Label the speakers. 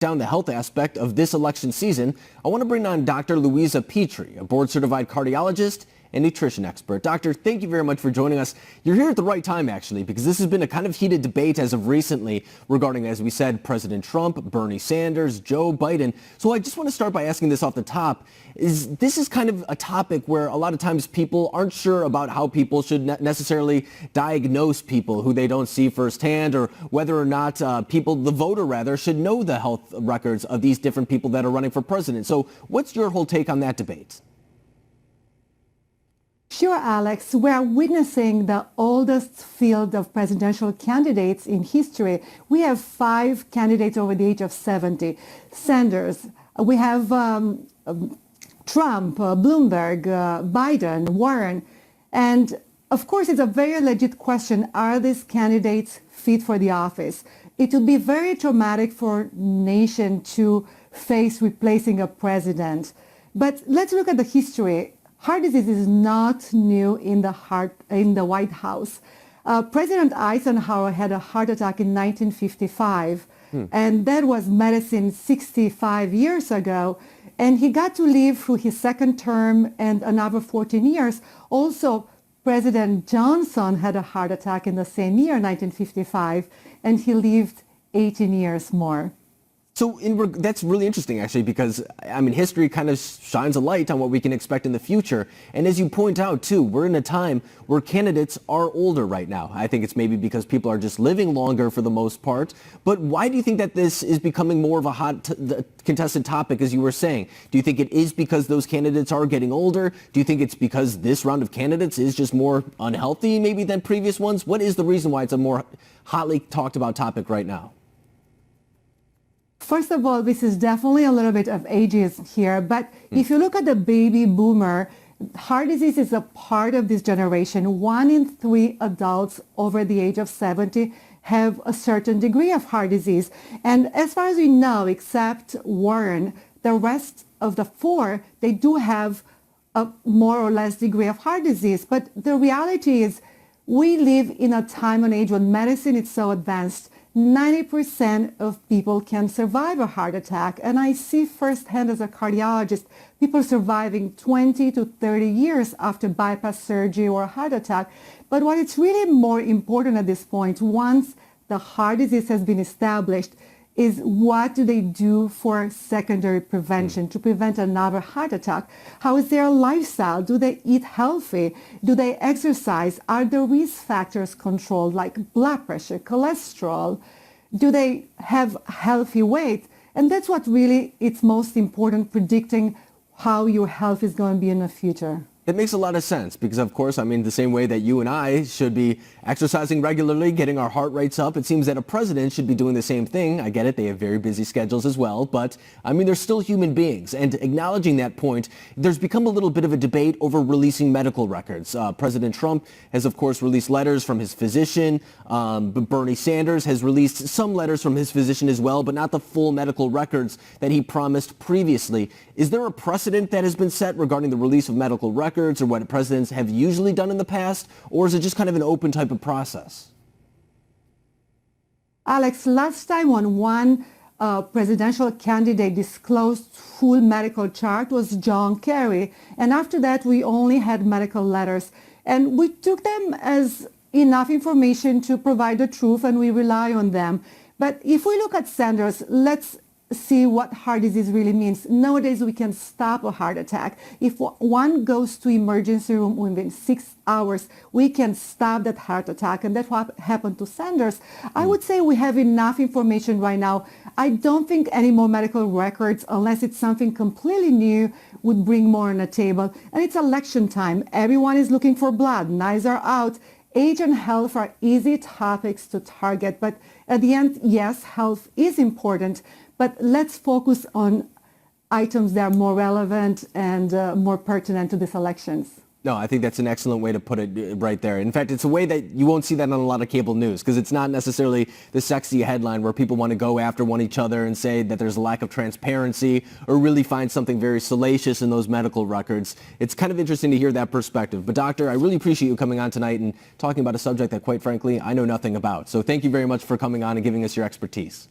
Speaker 1: down the health aspect of this election season, I want to bring on Dr. Luiza Petre, a board-certified cardiologist and nutrition expert. Doctor, thank you very much for joining us. You're here at the right time, actually, because this has been a kind of heated debate as of recently regarding, as we said, President Trump, Bernie Sanders, Joe Biden. So I just want to start by asking this off the top. This is kind of a topic where a lot of times people aren't sure about how people should necessarily diagnose people who they don't see firsthand, or whether or not the voter rather, should know the health records of these different people that are running for president. So what's your whole take on that debate?
Speaker 2: Sure, Alex. We are witnessing the oldest field of presidential candidates in history. We have 5 candidates over the age of 70. Sanders, we have Trump, Bloomberg, Biden, Warren. And of course, it's a very legit question. Are these candidates fit for the office? It would be very traumatic for a nation to face replacing a president. But let's look at the history. Heart disease is not new in the White House. President Eisenhower had a heart attack in 1955, and that was medicine 65 years ago. And he got to live through his second term and another 14 years. Also, President Johnson had a heart attack in the same year, 1955, and he lived 18 years more.
Speaker 1: So that's really interesting, actually, because, I mean, history kind of shines a light on what we can expect in the future. And as you point out, too, we're in a time where candidates are older right now. I think it's maybe because people are just living longer for the most part. But why do you think that this is becoming more of a hot contested topic, as you were saying? Do you think it is because those candidates are getting older? Do you think it's because this round of candidates is just more unhealthy maybe than previous ones? What is the reason why it's a more hotly talked about topic right now?
Speaker 2: First of all, this is definitely a little bit of ageism here, but if you look at the baby boomer, heart disease is a part of this generation. 1 in 3 adults over the age of 70 have a certain degree of heart disease. And as far as we know, except Warren, the rest of the 4, they do have a more or less degree of heart disease. But the reality is we live in a time and age when medicine is so advanced. 90% of people can survive a heart attack. And I see firsthand as a cardiologist, people surviving 20 to 30 years after bypass surgery or a heart attack. But what is really more important at this point, once the heart disease has been established, is what do they do for secondary prevention to prevent another heart attack? How is their lifestyle? Do they eat healthy? Do they exercise? Are the risk factors controlled, like blood pressure, cholesterol? Do they have healthy weight? And that's what really is most important, predicting how your health is going to be in the future.
Speaker 1: It makes a lot of sense because, of course, I mean, the same way that you and I should be exercising regularly, getting our heart rates up, it seems that a president should be doing the same thing. I get it. They have very busy schedules as well. But, I mean, they're still human beings. And acknowledging that point, there's become a little bit of a debate over releasing medical records. President Trump has, of course, released letters from his physician. Bernie Sanders has released some letters from his physician as well, but not the full medical records that he promised previously. Is there a precedent that has been set regarding the release of medical records, or what presidents have usually done in the past, or is it just kind of an open type of process?
Speaker 2: Alex, last time when one presidential candidate disclosed full medical chart was John Kerry, and after that we only had medical letters, and we took them as enough information to provide the truth, and we rely on them. But if we look at Sanders, let's see what heart disease really means. Nowadays, we can stop a heart attack. If one goes to emergency room within 6 hours, we can stop that heart attack. And that's what happened to Sanders. I would say we have enough information right now. I don't think any more medical records, unless it's something completely new, would bring more on the table. And it's election time. Everyone is looking for blood. Knives are out. Age and health are easy topics to target. But at the end, yes, health is important. But let's focus on items that are more relevant and more pertinent to these elections.
Speaker 1: No, I think that's an excellent way to put it right there. In fact, it's a way that you won't see that on a lot of cable news, because it's not necessarily the sexy headline where people want to go after each other and say that there's a lack of transparency or really find something very salacious in those medical records. It's kind of interesting to hear that perspective. But Doctor, I really appreciate you coming on tonight and talking about a subject that, quite frankly, I know nothing about. So thank you very much for coming on and giving us your expertise.